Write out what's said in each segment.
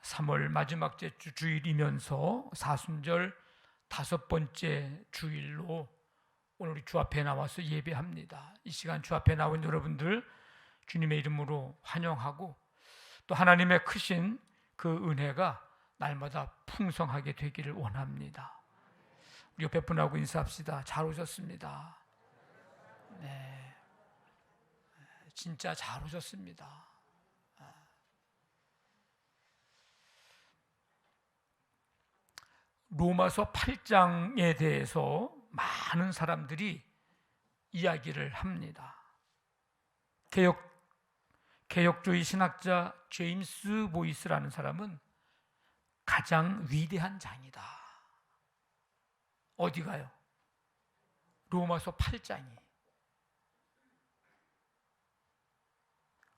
3월 마지막 주일이면서 사순절 5번째 주일로 오늘 우리 주 앞에 나와서 예배합니다. 이 시간 주 앞에 나온 여러분들 주님의 이름으로 환영하고, 또 하나님의 크신 그 은혜가 날마다 풍성하게 되기를 원합니다. 우리 옆에 분하고 인사합시다. 잘 오셨습니다. 네, 진짜 잘 오셨습니다. 로마서 8장에 대해서 많은 사람들이 이야기를 합니다. 개혁주의 신학자 제임스 보이스라는 사람은 가장 위대한 장이다. 어디가요? 로마서 8장이.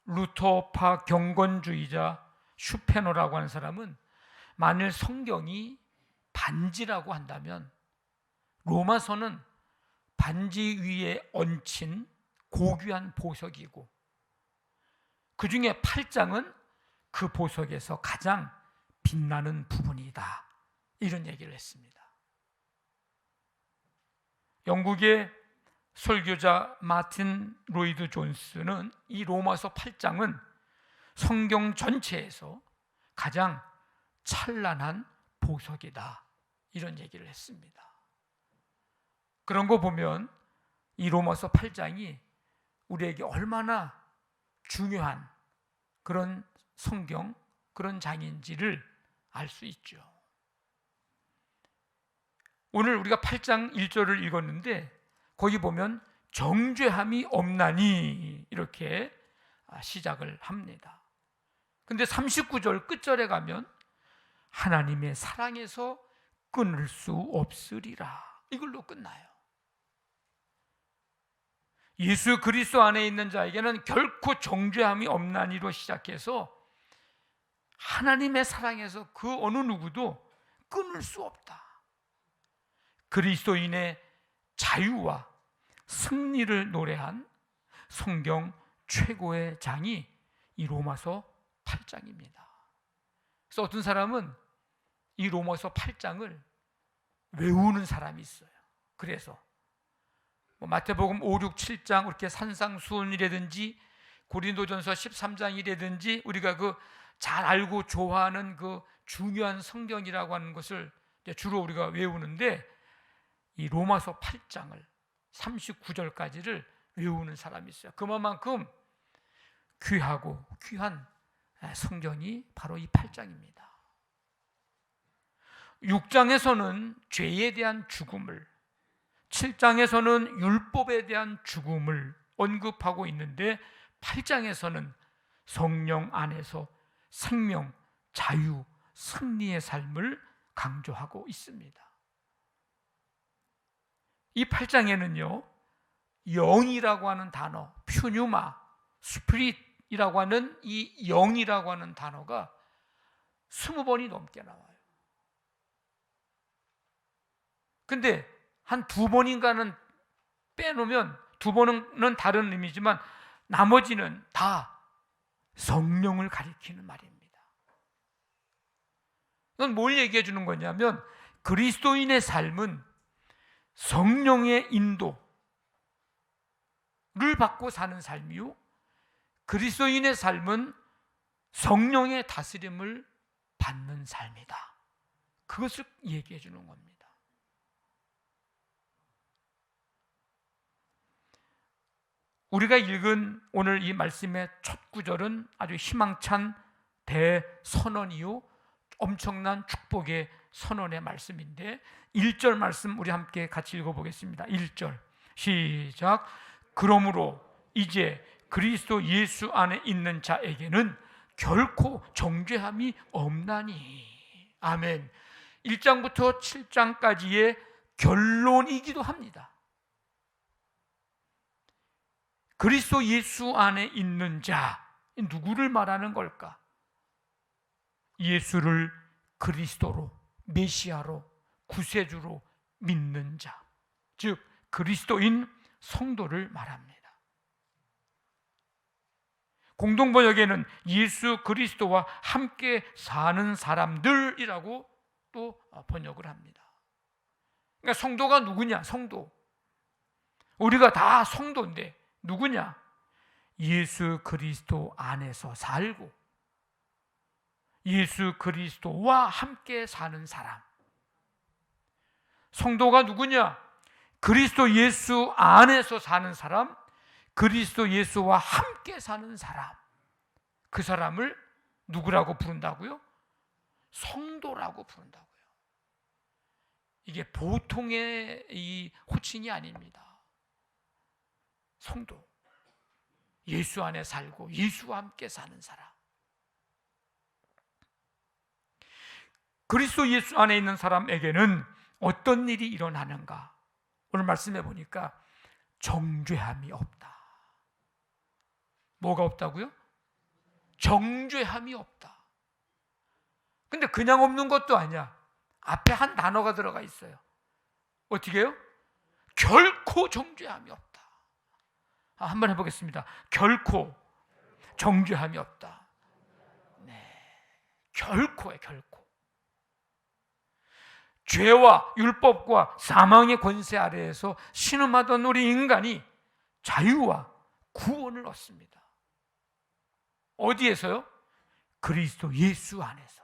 루터파 경건주의자 슈페너라고 하는 사람은 만일 성경이 반지라고 한다면 로마서는 반지 위에 얹힌 고귀한 보석이고, 그 중에 8장은 그 보석에서 가장 빛나는 부분이다, 이런 얘기를 했습니다. 영국의 설교자 마틴 로이드 존스는 이 로마서 8장은 성경 전체에서 가장 찬란한 보석이다, 이런 얘기를 했습니다. 그런 거 보면 이 로마서 8장이 우리에게 얼마나 중요한 그런 성경, 그런 장인지를 알 수 있죠. 오늘 우리가 8장 1절을 읽었는데 거기 보면 정죄함이 없나니 이렇게 시작을 합니다. 근데 39절 끝절에 가면 하나님의 사랑에서 끊을 수 없으리라, 이걸로 끝나요. 예수 그리스도 안에 있는 자에게는 결코 정죄함이 없나니로 시작해서 하나님의 사랑에서 그 어느 누구도 끊을 수 없다. 그리스도인의 자유와 승리를 노래한 성경 최고의 장이 이 로마서 8장입니다. 그래서 어떤 사람은 이 로마서 8장을 외우는 사람이 있어요. 그래서 마태복음 5, 6, 7장 이렇게 산상수훈이라든지 고린도전서 13장이라든지 우리가 그 잘 알고 좋아하는 그 중요한 성경이라고 하는 것을 주로 우리가 외우는데, 이 로마서 8장을 39절까지를 외우는 사람이 있어요. 그만큼 귀하고 귀한 성경이 바로 이 8장입니다. 6장에서는 죄에 대한 죽음을, 7장에서는 율법에 대한 죽음을 언급하고 있는데 8장에서는 성령 안에서 생명, 자유, 승리의 삶을 강조하고 있습니다. 이 8장에는요, 영이라고 하는 단어, 퓨뉴마, 스피릿이라고 하는 이 영이라고 하는 단어가 20번이 넘게 나와요. 근데 한 2번인가는 빼놓으면, 2번은 다른 의미지만 나머지는 다 성령을 가리키는 말입니다. 이건 뭘 얘기해 주는 거냐면 그리스도인의 삶은 성령의 인도를 받고 사는 삶이요, 그리스도인의 삶은 성령의 다스림을 받는 삶이다. 그것을 얘기해 주는 겁니다. 우리가 읽은 오늘 이 말씀의 첫 구절은 아주 희망찬 대선언이요, 엄청난 축복의 선언의 말씀인데 1절 말씀 우리 함께 같이 읽어보겠습니다. 1절 시작. 그러므로 이제 그리스도 예수 안에 있는 자에게는 결코 정죄함이 없나니. 아멘. 1장부터 7장까지의 결론이기도 합니다. 그리스도 예수 안에 있는 자, 누구를 말하는 걸까? 예수를 그리스도로, 메시아로, 구세주로 믿는 자, 즉 그리스도인 성도를 말합니다. 공동번역에는 예수 그리스도와 함께 사는 사람들이라고 또 번역을 합니다. 그러니까 성도가 누구냐? 성도. 우리가 다 성도인데 누구냐? 예수 그리스도 안에서 살고 예수 그리스도와 함께 사는 사람. 성도가 누구냐? 그리스도 예수 안에서 사는 사람, 그리스도 예수와 함께 사는 사람. 그 사람을 누구라고 부른다고요? 성도라고 부른다고요. 이게 보통의 이 호칭이 아닙니다. 성도. 예수 안에 살고 예수와 함께 사는 사람. 그리스도 예수 안에 있는 사람에게는 어떤 일이 일어나는가? 오늘 말씀해 보니까 정죄함이 없다. 뭐가 없다고요? 정죄함이 없다. 근데 그냥 없는 것도 아니야. 앞에 한 단어가 들어가 있어요. 어떻게 해요? 결코 정죄함이 없다. 한번 해보겠습니다. 결코 정죄함이 없다. 네, 결코에 결코. 죄와 율법과 사망의 권세 아래에서 신음하던 우리 인간이 자유와 구원을 얻습니다. 어디에서요? 그리스도 예수 안에서.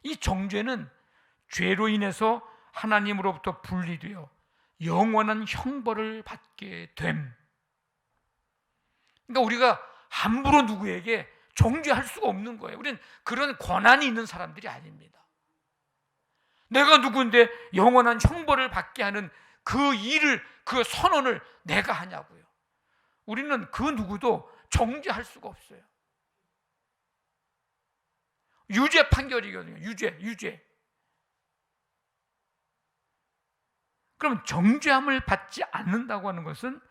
이 정죄는 죄로 인해서 하나님으로부터 분리되어 영원한 형벌을 받게 됨. 그러니까 우리가 함부로 누구에게 정죄할 수가 없는 거예요. 우리는 그런 권한이 있는 사람들이 아닙니다. 내가 누구인데 영원한 형벌을 받게 하는 그 일을, 그 선언을 내가 하냐고요. 우리는 그 누구도 정죄할 수가 없어요. 유죄 판결이거든요. 유죄. 그럼 정죄함을 받지 않는다고 하는 것은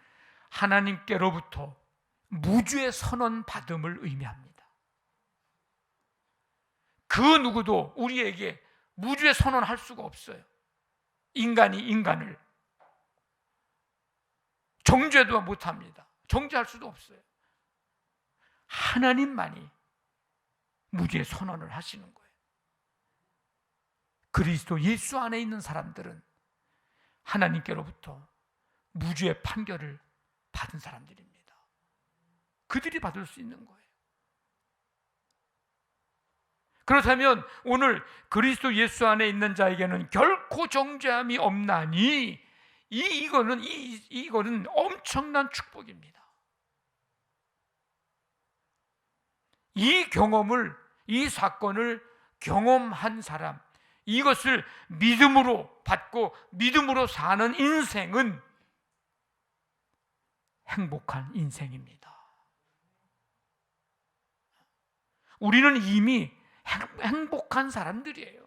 하나님께로부터 무죄 선언 받음을 의미합니다. 그 누구도 우리에게 무죄 선언할 수가 없어요. 인간이 인간을 정죄도 못합니다. 정죄할 수도 없어요. 하나님만이 무죄 선언을 하시는 거예요. 그리스도 예수 안에 있는 사람들은 하나님께로부터 무죄 판결을 받은 사람들입니다. 그들이 받을 수 있는 거예요. 그렇다면 오늘 그리스도 예수 안에 있는 자에게는 결코 정죄함이 없나니 이거는 엄청난 축복입니다. 이 사건을 경험한 사람, 이것을 믿음으로 받고 믿음으로 사는 인생은 행복한 인생입니다. 우리는 이미 행복한 사람들이에요.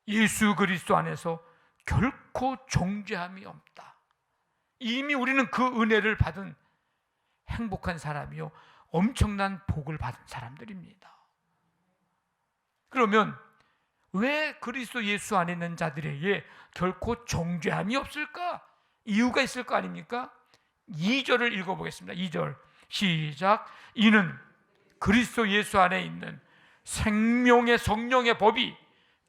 예수 그리스도 안에서 결코 정죄함이 없다. 이미 우리는 그 은혜를 받은 행복한 사람이요, 엄청난 복을 받은 사람들입니다. 그러면 왜 그리스도 예수 안에 있는 자들에게 결코 정죄함이 없을까? 이유가 있을 거 아닙니까? 2절을 읽어보겠습니다. 2절 시작. 이는 그리스도 예수 안에 있는 생명의 성령의 법이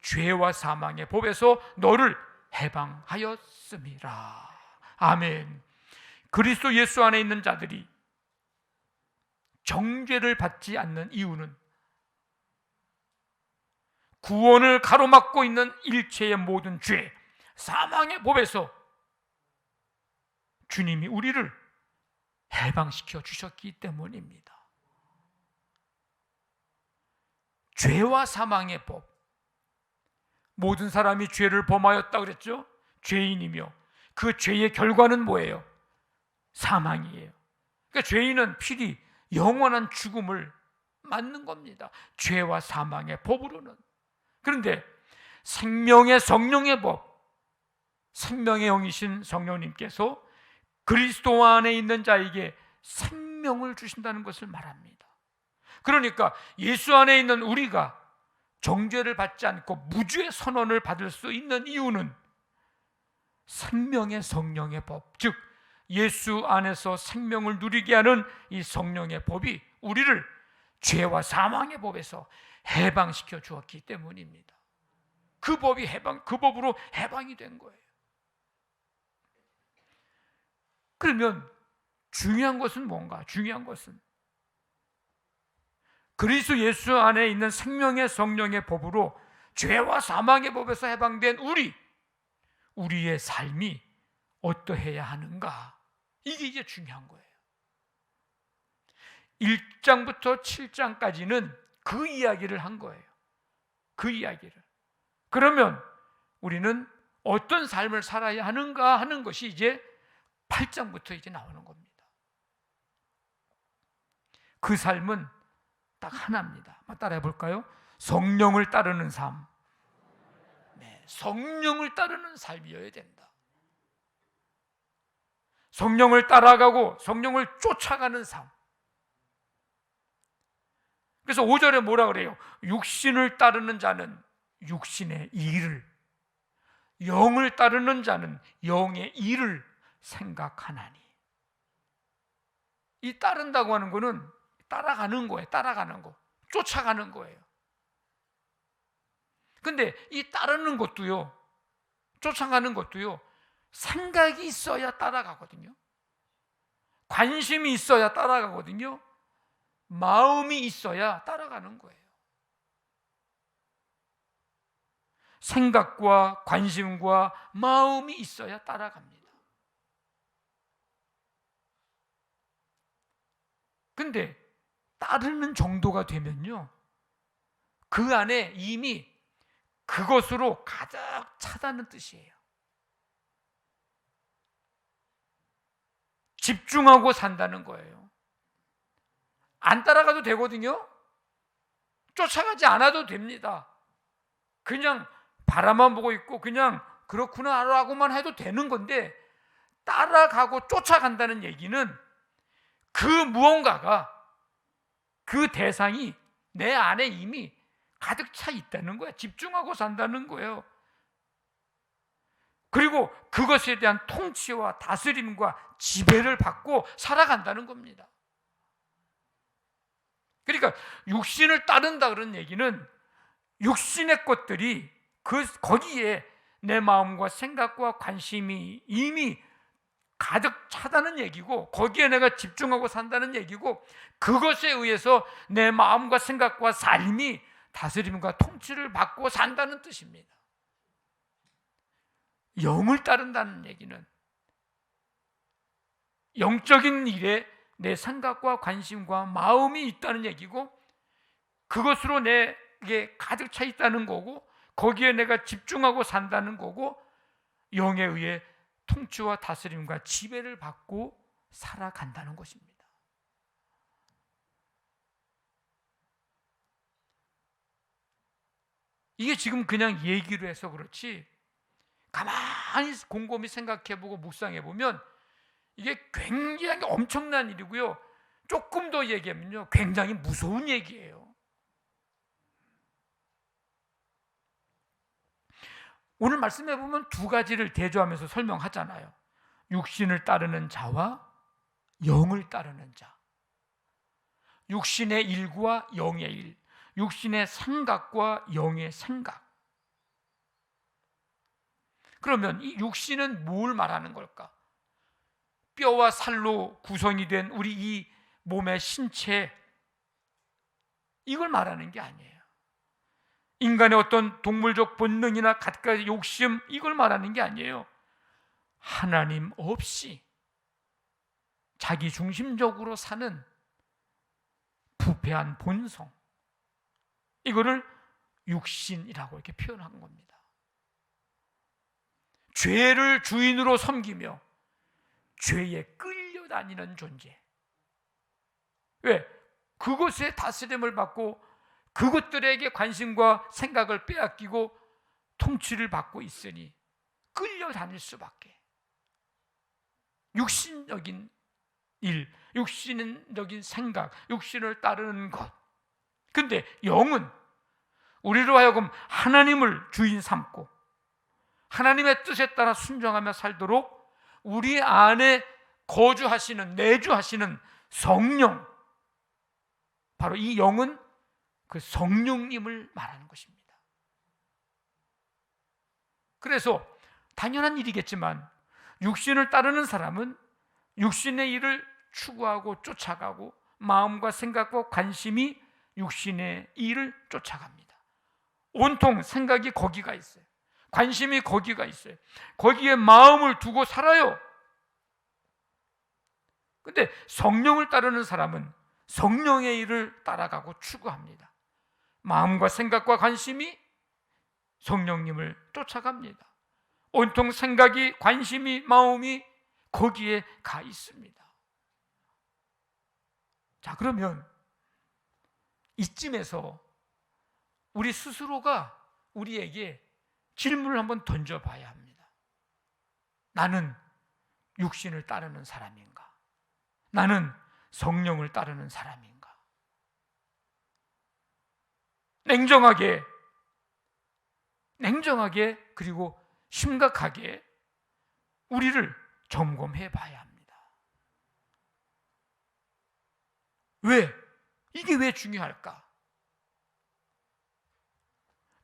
죄와 사망의 법에서 너를 해방하였음이라. 아멘. 그리스도 예수 안에 있는 자들이 정죄를 받지 않는 이유는 구원을 가로막고 있는 일체의 모든 죄, 사망의 법에서 주님이 우리를 해방시켜 주셨기 때문입니다. 죄와 사망의 법. 모든 사람이 죄를 범하였다 그랬죠? 죄인이며 그 죄의 결과는 뭐예요? 사망이에요. 그러니까 죄인은 필히 영원한 죽음을 맞는 겁니다. 죄와 사망의 법으로는. 그런데 생명의 성령의 법, 생명의 영이신 성령님께서 그리스도 안에 있는 자에게 생명을 주신다는 것을 말합니다. 그러니까 예수 안에 있는 우리가 정죄를 받지 않고 무죄 선언을 받을 수 있는 이유는 생명의 성령의 법, 즉 예수 안에서 생명을 누리게 하는 이 성령의 법이 우리를 죄와 사망의 법에서 해방시켜 주었기 때문입니다. 그 법으로 해방이 된 거예요. 그러면 중요한 것은 뭔가? 중요한 것은 그리스도 예수 안에 있는 생명의 성령의 법으로 죄와 사망의 법에서 해방된 우리의 삶이 어떠해야 하는가? 이게 이제 중요한 거예요. 1장부터 7장까지는 그 이야기를 한 거예요. 그 이야기를. 그러면 우리는 어떤 삶을 살아야 하는가 하는 것이 이제 8장부터 이제 나오는 겁니다. 그 삶은 딱 하나입니다. 한번 따라해 볼까요? 성령을 따르는 삶. 네, 성령을 따르는 삶이어야 된다. 성령을 따라가고 성령을 쫓아가는 삶. 그래서 5절에 뭐라 그래요? 육신을 따르는 자는 육신의 일을, 영을 따르는 자는 영의 일을 생각하나니. 이 따른다고 하는 거는 따라가는 거예요. 따라가는 거. 쫓아가는 거예요. 근데 이 따르는 것도요, 쫓아가는 것도요, 생각이 있어야 따라가거든요. 관심이 있어야 따라가거든요. 마음이 있어야 따라가는 거예요. 생각과 관심과 마음이 있어야 따라갑니다. 근데 따르는 정도가 되면요, 그 안에 이미 그것으로 가득 차다는 뜻이에요. 집중하고 산다는 거예요. 안 따라가도 되거든요. 쫓아가지 않아도 됩니다. 그냥 바라만 보고 있고 그냥 그렇구나 라고만 해도 되는 건데, 따라가고 쫓아간다는 얘기는 그 무언가가, 그 대상이 내 안에 이미 가득 차 있다는 거예요. 집중하고 산다는 거예요. 그리고 그것에 대한 통치와 다스림과 지배를 받고 살아간다는 겁니다. 그러니까 육신을 따른다 그런 얘기는 육신의 것들이 거기에 내 마음과 생각과 관심이 이미 가득 차다는 얘기고, 거기에 내가 집중하고 산다는 얘기고, 그것에 의해서 내 마음과 생각과 삶이 다스림과 통치를 받고 산다는 뜻입니다. 영을 따른다는 얘기는 영적인 일에 내 생각과 관심과 마음이 있다는 얘기고, 그것으로 내게 가득 차 있다는 거고, 거기에 내가 집중하고 산다는 거고, 영에 의해 통치와 다스림과 지배를 받고 살아간다는 것입니다. 이게 지금 그냥 얘기로 해서 그렇지, 가만히 곰곰이 생각해보고 묵상해보면 이게 굉장히 엄청난 일이고요, 조금 더 얘기하면요, 굉장히 무서운 얘기예요. 오늘 말씀해보면 두 가지를 대조하면서 설명하잖아요. 육신을 따르는 자와 영을 따르는 자. 육신의 일과 영의 일, 육신의 생각과 영의 생각. 그러면 이 육신은 뭘 말하는 걸까? 뼈와 살로 구성이 된 우리 이 몸의 신체, 이걸 말하는 게 아니에요. 인간의 어떤 동물적 본능이나 갖가지 욕심, 이걸 말하는 게 아니에요. 하나님 없이 자기 중심적으로 사는 부패한 본성, 이거를 육신이라고 이렇게 표현한 겁니다. 죄를 주인으로 섬기며 죄에 끌려다니는 존재. 왜? 그것에 다스림을 받고 그것들에게 관심과 생각을 빼앗기고 통치를 받고 있으니 끌려다닐 수밖에. 육신적인 일, 육신적인 생각, 육신을 따르는 것. 근데 영은 우리로 하여금 하나님을 주인 삼고 하나님의 뜻에 따라 순종하며 살도록 우리 안에 거주하시는, 내주하시는 성령, 바로 이 영은 그 성령님을 말하는 것입니다. 그래서 당연한 일이겠지만 육신을 따르는 사람은 육신의 일을 추구하고 쫓아가고 마음과 생각과 관심이 육신의 일을 쫓아갑니다. 온통 생각이 거기가 있어요. 관심이 거기가 있어요. 거기에 마음을 두고 살아요. 근데 성령을 따르는 사람은 성령의 일을 따라가고 추구합니다. 마음과 생각과 관심이 성령님을 쫓아갑니다. 온통 생각이, 관심이, 마음이 거기에 가 있습니다. 자, 그러면 이쯤에서 우리 스스로가 우리에게 질문을 한번 던져봐야 합니다. 나는 육신을 따르는 사람인가? 나는 성령을 따르는 사람인가? 냉정하게 그리고 심각하게 우리를 점검해 봐야 합니다. 왜? 이게 왜 중요할까?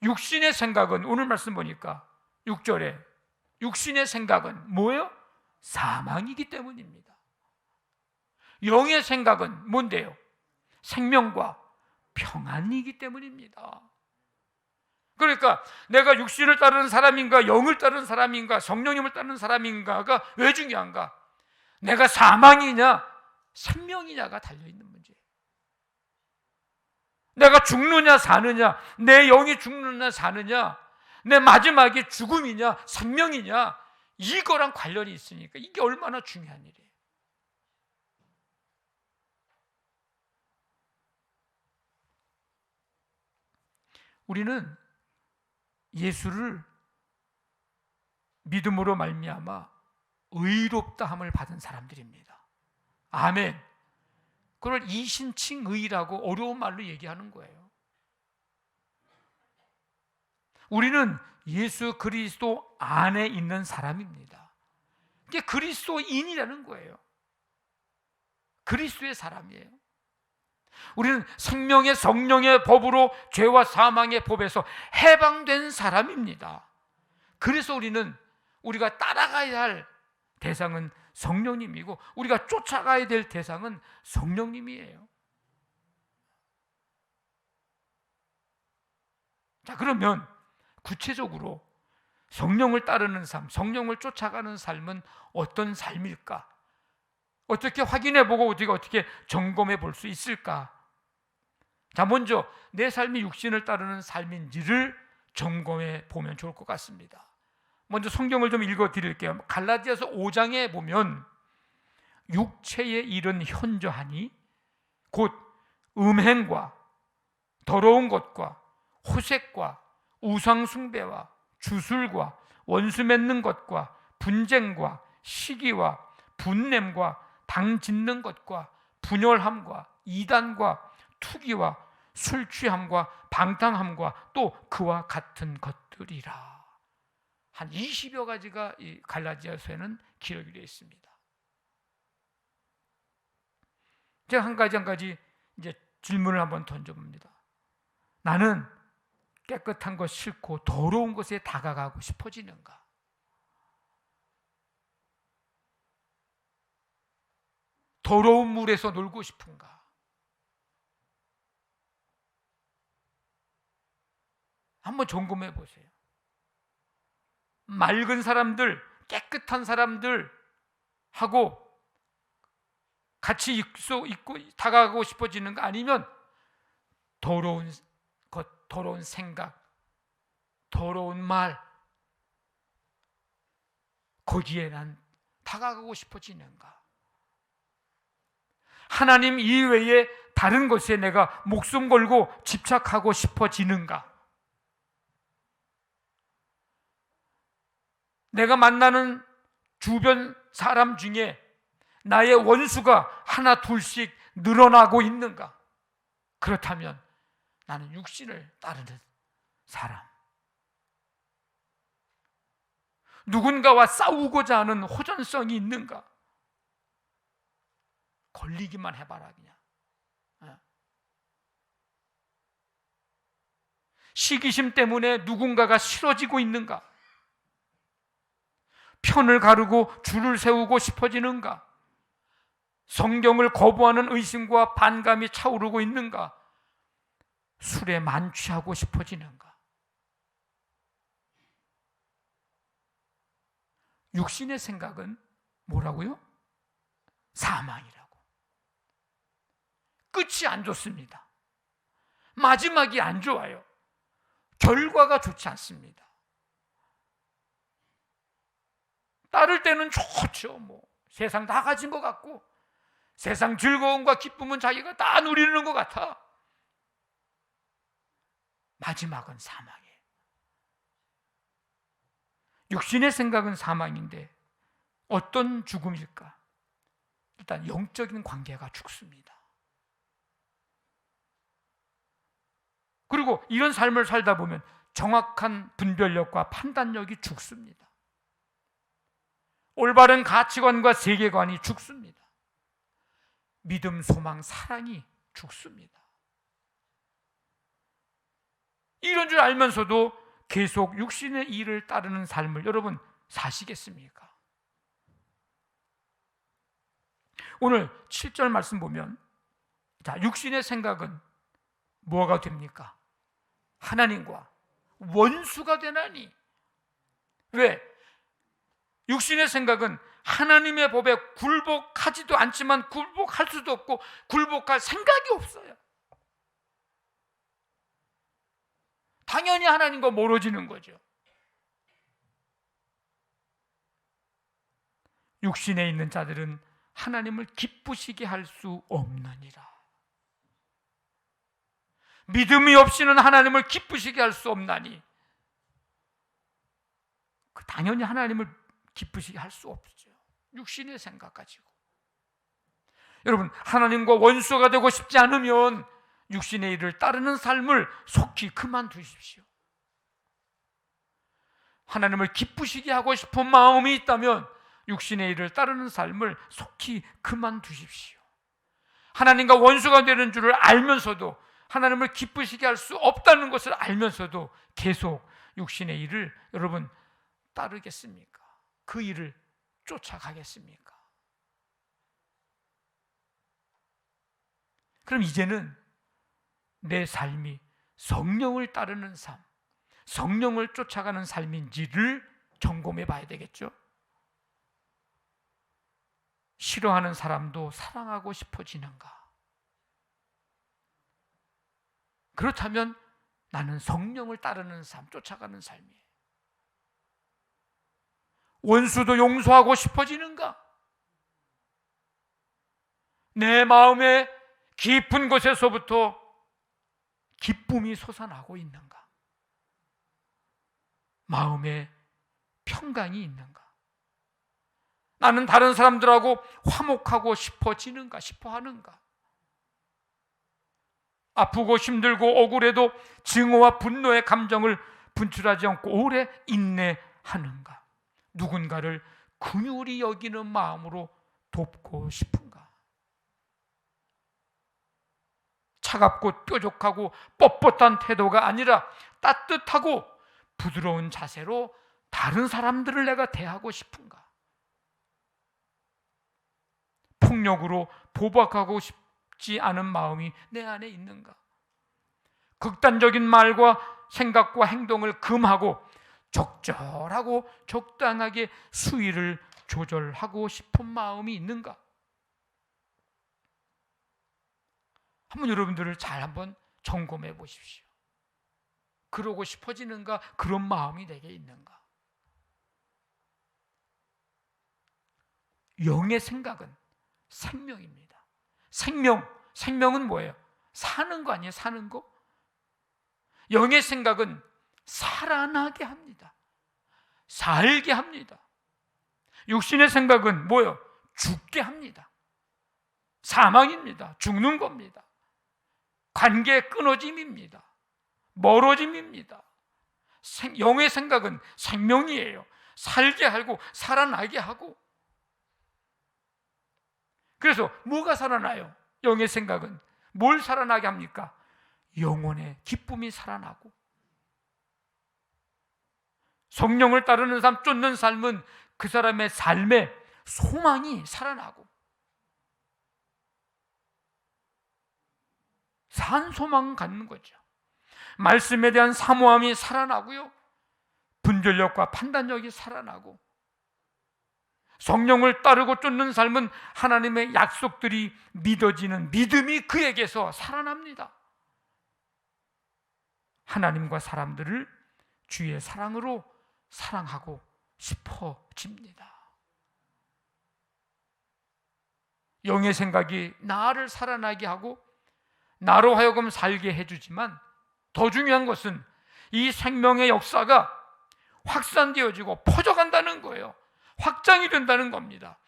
육신의 생각은, 오늘 말씀 보니까 6절에 육신의 생각은 뭐예요? 사망이기 때문입니다. 영의 생각은 뭔데요? 생명과 평안이기 때문입니다. 그러니까 내가 육신을 따르는 사람인가, 영을 따르는 사람인가, 성령님을 따르는 사람인가가 왜 중요한가? 내가 사망이냐 생명이냐가 달려있는 문제예요. 내가 죽느냐 사느냐, 내 영이 죽느냐 사느냐, 내 마지막에 죽음이냐 생명이냐, 이거랑 관련이 있으니까 이게 얼마나 중요한 일이에요. 우리는 예수를 믿음으로 말미암아 의롭다함을 받은 사람들입니다. 아멘. 그걸 이신칭의라고 어려운 말로 얘기하는 거예요. 우리는 예수 그리스도 안에 있는 사람입니다. 이게 그리스도인이라는 거예요. 그리스도의 사람이에요. 우리는 생명의 성령의 법으로 죄와 사망의 법에서 해방된 사람입니다. 그래서 우리가 따라가야 할 대상은 성령님이고 우리가 쫓아가야 될 대상은 성령님이에요. 자, 그러면 구체적으로 성령을 따르는 삶, 성령을 쫓아가는 삶은 어떤 삶일까? 어떻게 확인해보고 어떻게 점검해 볼 수 있을까? 자, 먼저 내 삶이 육신을 따르는 삶인지를 점검해 보면 좋을 것 같습니다. 먼저 성경을 좀 읽어 드릴게요. 갈라디아서 5장에 보면 육체의 일은 현저하니 곧 음행과 더러운 것과 호색과 우상숭배와 주술과 원수 맺는 것과 분쟁과 시기와 분냄과 당 짓는 것과 분열함과 이단과 투기와 술 취함과 방탕함과 또 그와 같은 것들이라. 한 20여 가지가 이 갈라디아서에는 기록이 되어 있습니다. 제가 한 가지 이제 질문을 한번 던져봅니다. 나는 깨끗한 것 싫고 더러운 것에 다가가고 싶어지는가? 더러운 물에서 놀고 싶은가? 한번 점검해 보세요. 맑은 사람들, 깨끗한 사람들 하고 같이 있고 다가가고 싶어지는 거, 아니면 더러운 것, 더러운 생각, 더러운 말, 거기에 난 다가가고 싶어지는가? 하나님 이외에 다른 것에 내가 목숨 걸고 집착하고 싶어지는가? 내가 만나는 주변 사람 중에 나의 원수가 하나 둘씩 늘어나고 있는가? 그렇다면 나는 육신을 따르는 사람. 누군가와 싸우고자 하는 호전성이 있는가? 걸리기만 해봐라 그냥. 시기심 때문에 누군가가 싫어지고 있는가? 편을 가르고 줄을 세우고 싶어지는가? 성경을 거부하는 의심과 반감이 차오르고 있는가? 술에 만취하고 싶어지는가? 육신의 생각은 뭐라고요? 사망이라고. 끝이 안 좋습니다. 마지막이 안 좋아요. 결과가 좋지 않습니다. 따를 때는 좋죠. 세상 다 가진 것 같고 세상 즐거움과 기쁨은 자기가 다 누리는 것 같아. 마지막은 사망이에요. 육신의 생각은 사망인데 어떤 죽음일까? 일단 영적인 관계가 죽습니다. 그리고 이런 삶을 살다 보면 정확한 분별력과 판단력이 죽습니다. 올바른 가치관과 세계관이 죽습니다. 믿음, 소망, 사랑이 죽습니다. 이런 줄 알면서도 계속 육신의 일을 따르는 삶을 여러분 사시겠습니까? 오늘 7절 말씀 보면 육신의 생각은 뭐가 됩니까? 하나님과 원수가 되나니. 왜? 육신의 생각은 하나님의 법에 굴복하지도 않지만 굴복할 수도 없고 굴복할 생각이 없어요. 당연히 하나님과 멀어지는 거죠. 육신에 있는 자들은 하나님을 기쁘시게 할 수 없느니라. 믿음이 없이는 하나님을 기쁘시게 할 수 없나니. 당연히 하나님을 기쁘시게 할 수 없죠. 육신의 생각 가지고. 여러분, 하나님과 원수가 되고 싶지 않으면 육신의 일을 따르는 삶을 속히 그만두십시오. 하나님을 기쁘시게 하고 싶은 마음이 있다면 육신의 일을 따르는 삶을 속히 그만두십시오. 하나님과 원수가 되는 줄을 알면서도 하나님을 기쁘시게 할 수 없다는 것을 알면서도 계속 육신의 일을 여러분 따르겠습니까? 그 일을 쫓아가겠습니까? 그럼 이제는 내 삶이 성령을 따르는 삶, 성령을 쫓아가는 삶인지를 점검해 봐야 되겠죠? 싫어하는 사람도 사랑하고 싶어지는가? 그렇다면 나는 성령을 따르는 삶, 쫓아가는 삶이에요. 원수도 용서하고 싶어지는가? 내 마음의 깊은 곳에서부터 기쁨이 솟아나고 있는가? 마음에 평강이 있는가? 나는 다른 사람들하고 화목하고 싶어지는가? 싶어하는가? 아프고 힘들고 억울해도 증오와 분노의 감정을 분출하지 않고 오래 인내하는가? 누군가를 긍휼히 여기는 마음으로 돕고 싶은가? 차갑고 뾰족하고 뻣뻣한 태도가 아니라 따뜻하고 부드러운 자세로 다른 사람들을 내가 대하고 싶은가? 폭력으로 보복하고 싶지 않은 마음이 내 안에 있는가? 극단적인 말과 생각과 행동을 금하고 적절하고 적당하게 수위를 조절하고 싶은 마음이 있는가? 한번 여러분들을 잘 한번 점검해 보십시오. 그러고 싶어지는가? 그런 마음이 내게 있는가? 영의 생각은 생명입니다. 생명은 뭐예요? 사는 거 아니에요? 사는 거? 영의 생각은 살아나게 합니다. 살게 합니다. 육신의 생각은 뭐예요? 죽게 합니다. 사망입니다. 죽는 겁니다. 관계 끊어짐입니다. 멀어짐입니다. 영의 생각은 생명이에요. 살게 하고 살아나게 하고. 그래서 뭐가 살아나요? 영의 생각은 뭘 살아나게 합니까? 영혼의 기쁨이 살아나고, 성령을 따르는 삶, 쫓는 삶은 그 사람의 삶에 소망이 살아나고, 산 소망 갖는 거죠. 말씀에 대한 사모함이 살아나고요, 분별력과 판단력이 살아나고, 성령을 따르고 쫓는 삶은 하나님의 약속들이 믿어지는 믿음이 그에게서 살아납니다. 하나님과 사람들을 주의 사랑으로 사랑하고 싶어집니다. 영의 생각이 나를 살아나게 하고 나로 하여금 살게 해주지만, 더 중요한 것은 이 생명의 역사가 확산되어지고 퍼져간다는 거예요. 확장이 된다는 겁니다.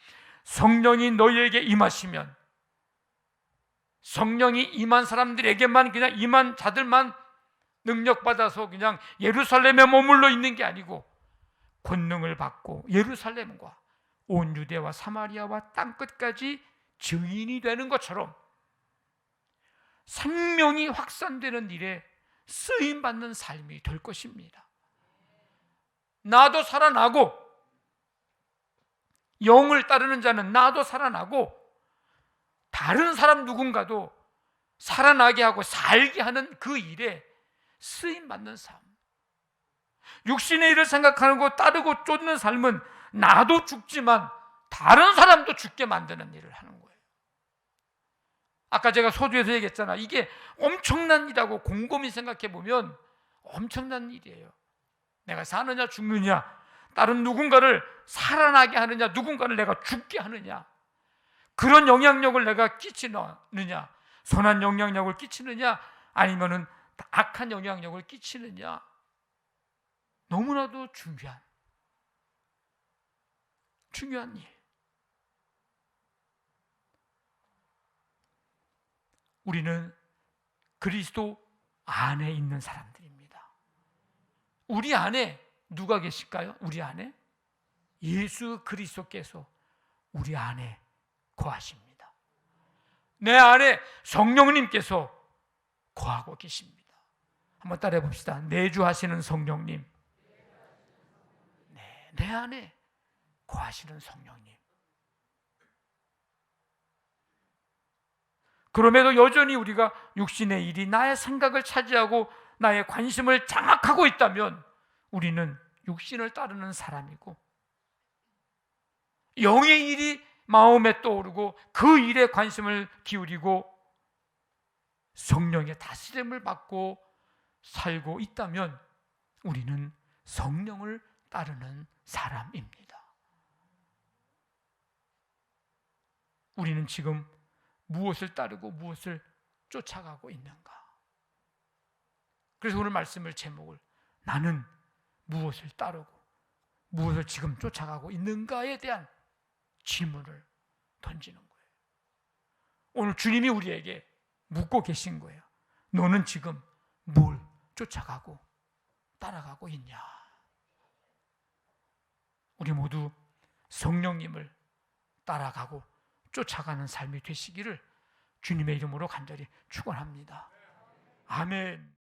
성령이 너희에게 임하시면, 성령이 임한 사람들에게만, 그냥 임한 자들만 능력받아서 그냥 예루살렘에 머물러 있는 게 아니고 권능을 받고 예루살렘과 온 유대와 사마리아와 땅끝까지 증인이 되는 것처럼 생명이 확산되는 일에 쓰임받는 삶이 될 것입니다. 나도 살아나고, 영을 따르는 자는 나도 살아나고, 다른 사람 누군가도 살아나게 하고 살게 하는 그 일에 쓰임받는 삶. 육신의 일을 생각하고 따르고 쫓는 삶은 나도 죽지만 다른 사람도 죽게 만드는 일을 하는 거예요. 아까 제가 소주에서 얘기했잖아. 이게 엄청난 일이라고 곰곰이 생각해 보면 엄청난 일이에요. 내가 사느냐 죽느냐, 다른 누군가를 살아나게 하느냐, 누군가를 내가 죽게 하느냐, 그런 영향력을 내가 끼치느냐, 선한 영향력을 끼치느냐, 아니면은 악한 영향력을 끼치느냐, 너무나도 중요한 일. 우리는 그리스도 안에 있는 사람들입니다. 우리 안에 누가 계실까요? 우리 안에 예수 그리스도께서 우리 안에 거하십니다. 내 안에 성령님께서 거하고 계십니다. 한번 따라해 봅시다. 내주하시는 성령님. 네, 내 안에 거하시는 성령님. 그럼에도 여전히 우리가 육신의 일이 나의 생각을 차지하고 나의 관심을 장악하고 있다면 우리는 육신을 따르는 사람이고, 영의 일이 마음에 떠오르고 그 일에 관심을 기울이고 성령의 다스림을 받고 살고 있다면 우리는 성령을 따르는 사람입니다. 우리는 지금 무엇을 따르고 무엇을 쫓아가고 있는가? 그래서 오늘 말씀을 제목을 나는 무엇을 따르고 무엇을 지금 쫓아가고 있는가에 대한 질문을 던지는 거예요. 오늘 주님이 우리에게 묻고 계신 거예요. 너는 지금 뭘 쫓아가고 따라가고 있냐? 우리 모두 성령님을 따라가고 쫓아가는 삶이 되시기를 주님의 이름으로 간절히 축원합니다. 아멘.